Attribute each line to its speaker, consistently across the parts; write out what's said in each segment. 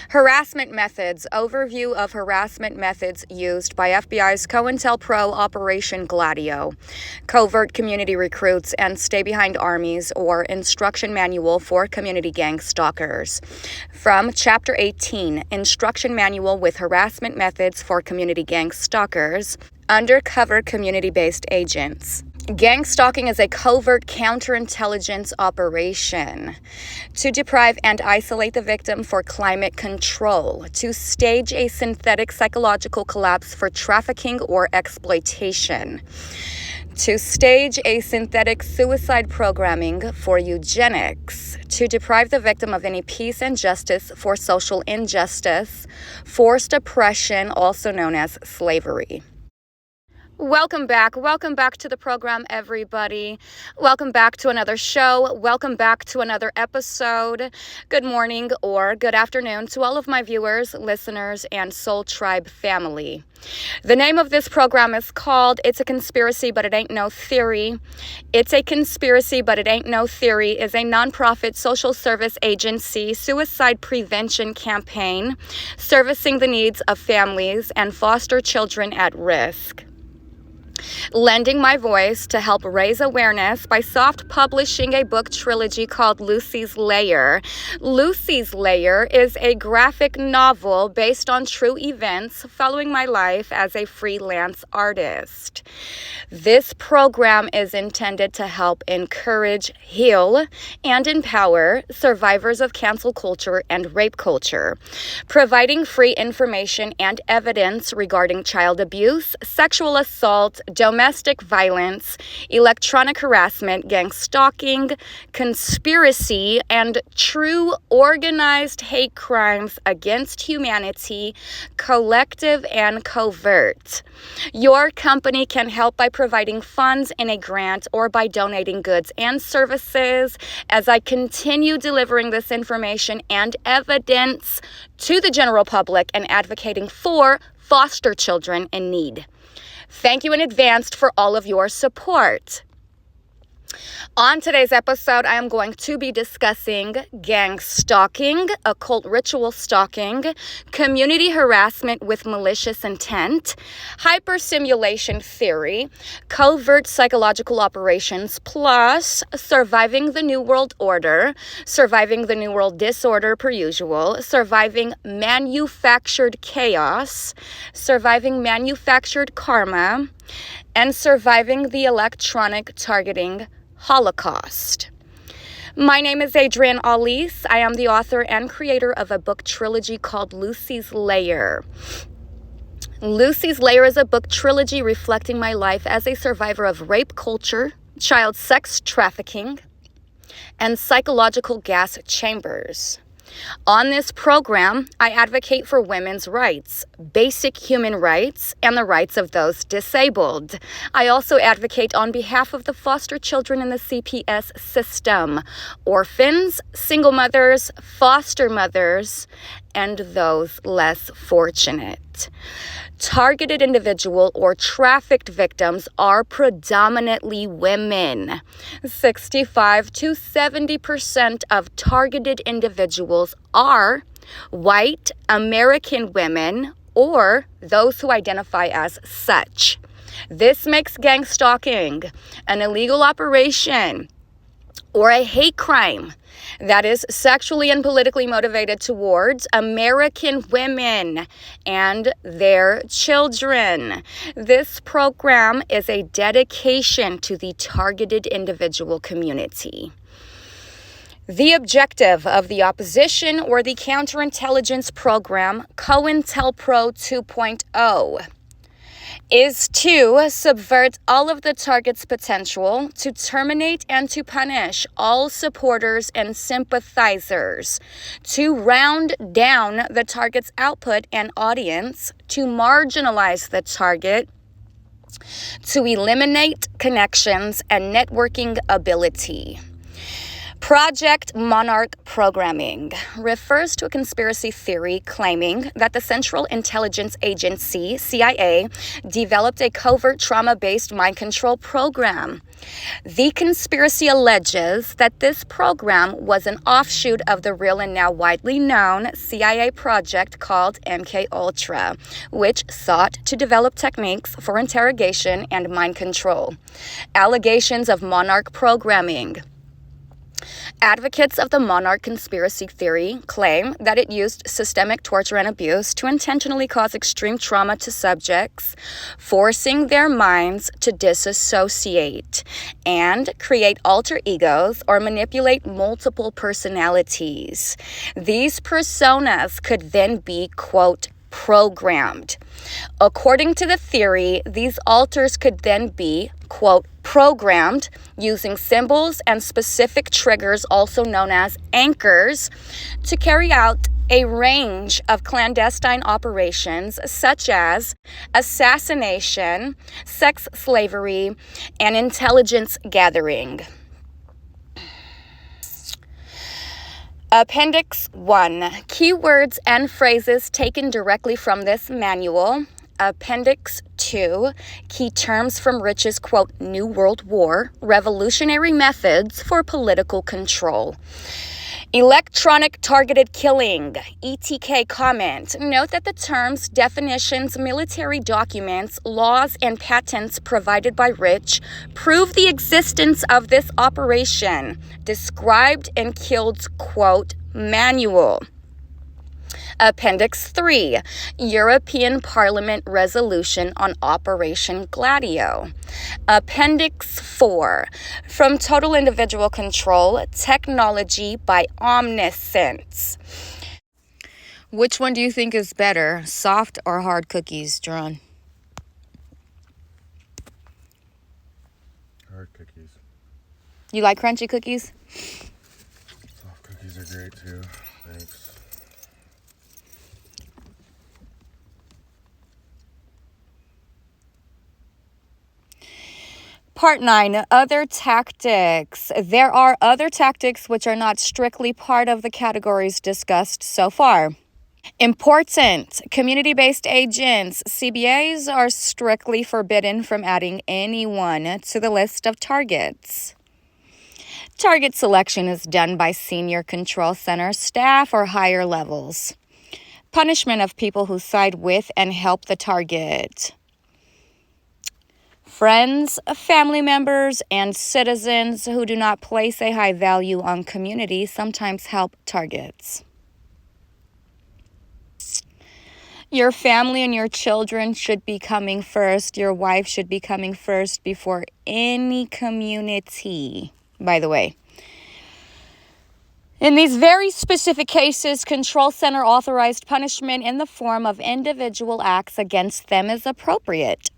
Speaker 1: Harassment methods. Overview of harassment methods used by FBI's COINTELPRO Operation Gladio. Covert community recruits and stay-behind armies, or instruction manual for community gang stalkers. From Chapter 18, Instruction Manual with Harassment Methods for Community Gang Stalkers, Undercover Community-Based Agents. Gang stalking is a covert counterintelligence operation to deprive and isolate the victim for climate control, to stage a synthetic psychological collapse for trafficking or exploitation, to stage a synthetic suicide programming for eugenics, to deprive the victim of any peace and justice for social injustice, forced oppression, also known as slavery. Welcome back to the program, everybody. Welcome back to another show. Welcome back to another episode. Good morning or good afternoon to all of my viewers, listeners, and Soul Tribe family. The name of this program is called It's a Conspiracy, But It Ain't No Theory. It's a Conspiracy, But It Ain't No Theory is a nonprofit social service agency suicide prevention campaign servicing the needs of families and foster children at risk. Lending my voice to help raise awareness by soft publishing a book trilogy called Lucy's Lair. Lucy's Lair is a graphic novel based on true events following my life as a freelance artist. This program is intended to help encourage, heal, and empower survivors of cancel culture and rape culture, providing free information and evidence regarding child abuse, sexual assault, domestic violence, electronic harassment, gang stalking, conspiracy, and true organized hate crimes against humanity, collective and covert. Your company can help by providing funds in a grant or by donating goods and services as I continue delivering this information and evidence to the general public and advocating for foster children in need. Thank you in advance for all of your support. On today's episode, I am going to be discussing gang stalking, occult ritual stalking, community harassment with malicious intent, hypersimulation theory, covert psychological operations, plus surviving the New World Order, surviving the New World Disorder per usual, surviving manufactured chaos, surviving manufactured karma, and surviving the electronic targeting Holocaust. My name is Adrienne Alese. I am the author and creator of a book trilogy called Lucy's Lair. Lucy's Lair is a book trilogy reflecting my life as a survivor of rape culture, child sex trafficking, and psychological gas chambers. On this program, I advocate for women's rights, basic human rights, and the rights of those disabled. I also advocate on behalf of the foster children in the CPS system, orphans, single mothers, foster mothers, and those less fortunate. Targeted individual or trafficked victims are predominantly women. 65 to 70% of targeted individuals are white American women or those who identify as such. This makes gang stalking an illegal operation or a hate crime that is sexually and politically motivated towards American women and their children. This program is a dedication to the targeted individual community. The objective of the opposition or the counterintelligence program, COINTELPRO 2.0, is to subvert all of the target's potential, to terminate and to punish all supporters and sympathizers, to round down the target's output and audience, to marginalize the target, to eliminate connections and networking ability. Project Monarch programming refers to a conspiracy theory claiming that the Central Intelligence Agency, CIA, developed a covert trauma-based mind control program. The conspiracy alleges that this program was an offshoot of the real and now widely known CIA project called MKUltra, which sought to develop techniques for interrogation and mind control. Allegations of Monarch programming. Advocates of the Monarch conspiracy theory claim that it used systemic torture and abuse to intentionally cause extreme trauma to subjects, forcing their minds to disassociate and create alter egos or manipulate multiple personalities. These personas could then be, quote, programmed. According to the theory, these alters could then be, quote, programmed using symbols and specific triggers, also known as anchors, to carry out a range of clandestine operations such as assassination, sex slavery, and intelligence gathering. Appendix 1. Keywords and phrases taken directly from this manual. Appendix 2. Key terms from Rich's, quote, New World War, revolutionary methods for political control. Electronic targeted killing, ETK comment. Note that the terms, definitions, military documents, laws, and patents provided by Rich prove the existence of this operation, described in Kilde's, quote, manual. Appendix 3, European Parliament Resolution on Operation Gladio. Appendix 4, From Total Individual Control, Technology by Omniscience. Which one do you think is better, soft or hard cookies, John?
Speaker 2: Hard cookies.
Speaker 1: You like crunchy cookies?
Speaker 2: Soft cookies are great too. Thanks.
Speaker 1: Part 9, Other Tactics. There are other tactics which are not strictly part of the categories discussed so far. Important. Community-based agents, CBAs, are strictly forbidden from adding anyone to the list of targets. Target selection is done by senior control center staff or higher levels. Punishment of people who side with and help the target. Friends, family members, and citizens who do not place a high value on community sometimes help targets. Your family and your children should be coming first. Your wife should be coming first before any community, by the way. In these very specific cases, control center authorized punishment in the form of individual acts against them is appropriate.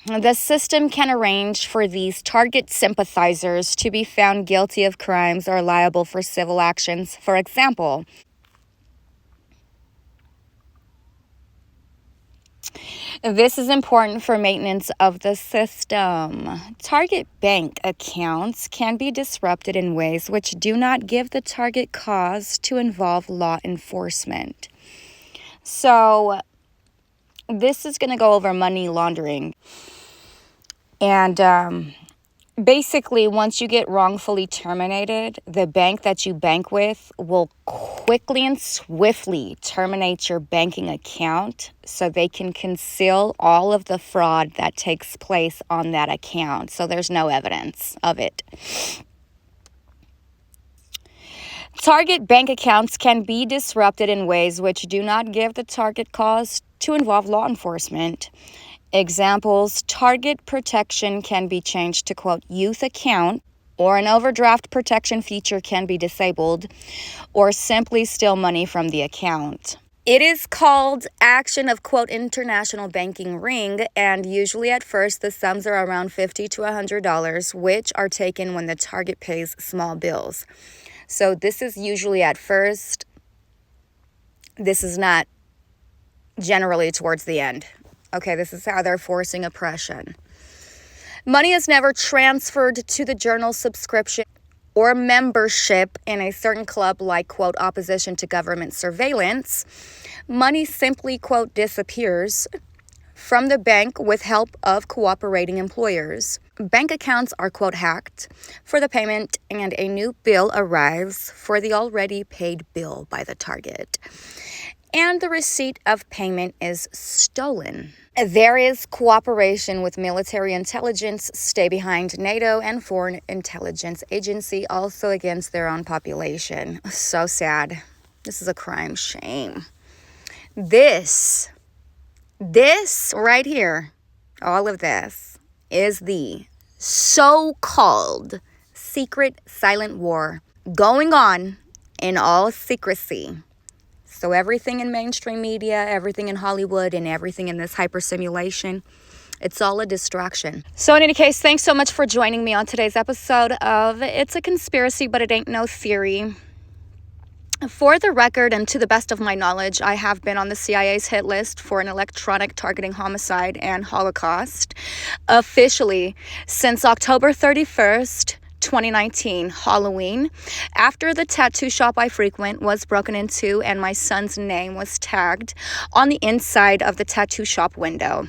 Speaker 1: The system can arrange for these target sympathizers to be found guilty of crimes or liable for civil actions. For example, this is important for maintenance of the system. Target bank accounts can be disrupted in ways which do not give the target cause to involve law enforcement. So, this is going to go over money laundering. And basically, once you get wrongfully terminated, the bank that you bank with will quickly and swiftly terminate your banking account so they can conceal all of the fraud that takes place on that account. So there's no evidence of it. Target bank accounts can be disrupted in ways which do not give the target cause to involve law enforcement. Examples, target protection can be changed to, quote, youth account, or an overdraft protection feature can be disabled, or simply steal money from the account. It is called action of, quote, international banking ring, and usually at first the sums are around $50 to $100, which are taken when the target pays small bills. So this is usually at first. This is not generally towards the end. Okay, this is how they're forcing oppression. Money is never transferred to the journal subscription or membership in a certain club like, quote, opposition to government surveillance, money simply, quote, disappears from the bank with help of cooperating employers. Bank accounts are, quote, hacked for the payment, and a new bill arrives for the already paid bill by the target. And the receipt of payment is stolen. There is cooperation with military intelligence, stay behind NATO, and foreign intelligence agency, also against their own population. So sad. This is a crime. Shame. This right here, all of this, is the so-called secret silent war going on in all secrecy. So everything in mainstream media, everything in Hollywood, and everything in this hypersimulation, it's all a distraction. So in any case, thanks so much for joining me on today's episode of It's a Conspiracy, But It Ain't No Theory. For the record, and to the best of my knowledge, I have been on the CIA's hit list for an electronic targeting homicide and Holocaust officially since October 31st, 2019, Halloween, after the tattoo shop I frequent was broken into and my son's name was tagged on the inside of the tattoo shop window.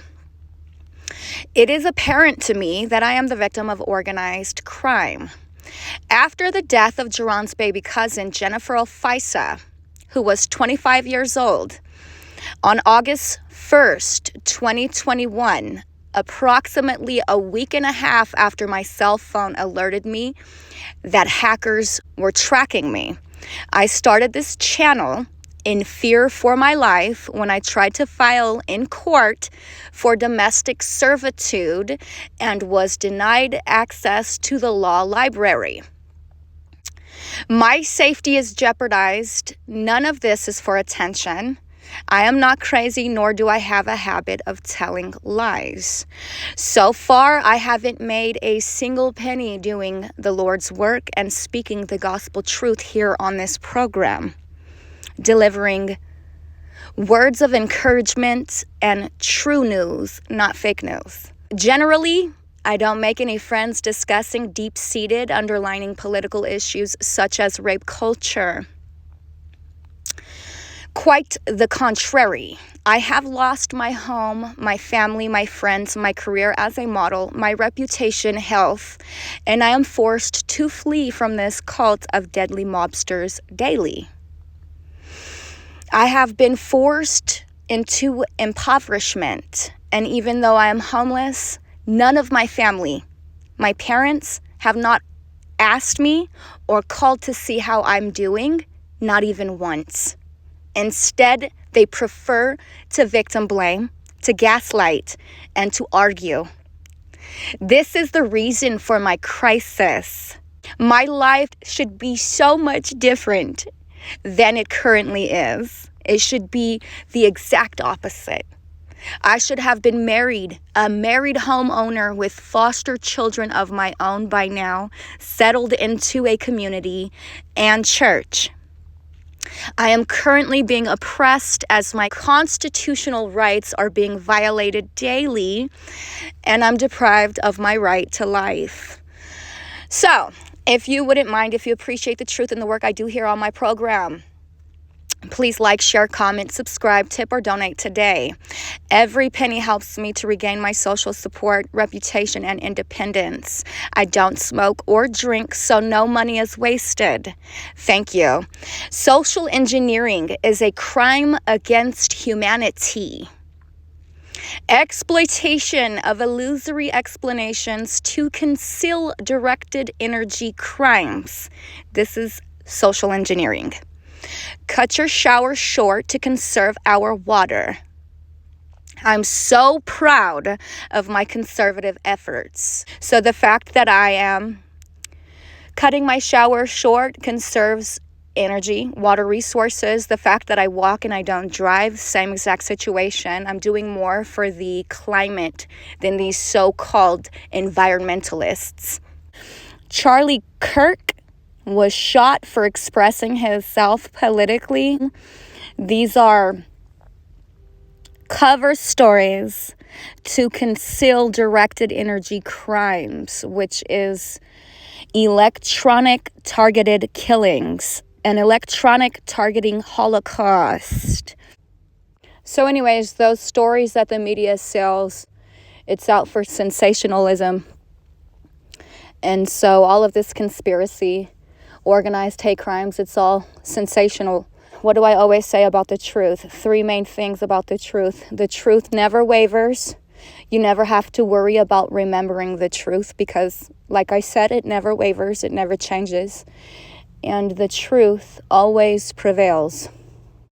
Speaker 1: It is apparent to me that I am the victim of organized crime. After the death of Jerron's baby cousin, Jennifer Alfisa, who was 25 years old, on August 1st, 2021, approximately a week and a half after my cell phone alerted me that hackers were tracking me, I started this channel in fear for my life when I tried to file in court for domestic servitude and was denied access to the law library. My safety is jeopardized. None of this is for attention. I am not crazy, nor do I have a habit of telling lies. So far, I haven't made a single penny doing the Lord's work and speaking the gospel truth here on this program, delivering words of encouragement and true news, not fake news. Generally, I don't make any friends discussing deep-seated underlying political issues such as rape culture. Quite the contrary. I have lost my home, my family, my friends, my career as a model, my reputation, health, and I am forced to flee from this cult of deadly mobsters daily. I have been forced into impoverishment, and even though I am homeless, none of my family, my parents, have not asked me or called to see how I'm doing, not even once. Instead, they prefer to victim blame, to gaslight, and to argue. This is the reason for my crisis. My life should be so much different than it currently is. It should be the exact opposite. I should have been married, a married homeowner with foster children of my own by now, settled into a community and church. I am currently being oppressed as my constitutional rights are being violated daily, and I'm deprived of my right to life. So, if you wouldn't mind, if you appreciate the truth and the work I do here on my program, please like, share, comment, subscribe, tip, or donate today. Every penny helps me to regain my social support, reputation, and independence. I don't smoke or drink, so no money is wasted. Thank you. Social engineering is a crime against humanity. Exploitation of illusory explanations to conceal directed energy crimes. This is social engineering. Cut your shower short to conserve our water. I'm so proud of my conservative efforts. So the fact that I am cutting my shower short conserves energy, water resources. The fact that I walk and I don't drive, same exact situation. I'm doing more for the climate than these so-called environmentalists. Charlie Kirk was shot for expressing himself politically. These are cover stories to conceal directed energy crimes, which is electronic targeted killings, an electronic targeting holocaust. So anyways, those stories that the media sells, it's out for sensationalism. And so all of this conspiracy, organized hate crimes, it's all sensational. What do I always say about the truth? 3 main things about the truth. The truth never wavers. You never have to worry about remembering the truth because, like I said, it never wavers, it never changes. And the truth always prevails.